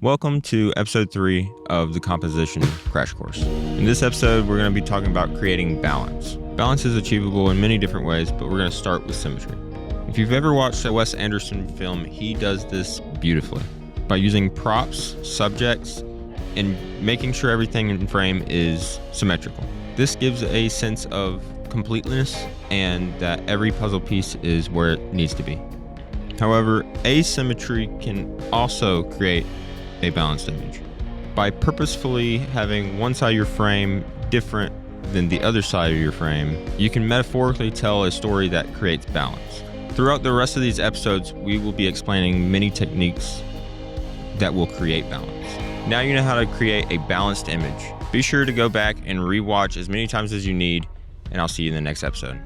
Welcome to episode 3 of the composition crash course. In this episode, we're going to be talking about creating balance. Balance is achievable in many different ways, but we're going to start with symmetry. If you've ever watched a Wes Anderson film, he does this beautifully by using props, subjects, and making sure everything in frame is symmetrical. This gives a sense of completeness and that every puzzle piece is where it needs to be. However, asymmetry can also create a balanced image. By purposefully having one side of your frame different than the other side of your frame, you can metaphorically tell a story that creates balance. Throughout the rest of these episodes, we will be explaining many techniques that will create balance. Now you know how to create a balanced image. Be sure to go back and rewatch as many times as you need, and I'll see you in the next episode.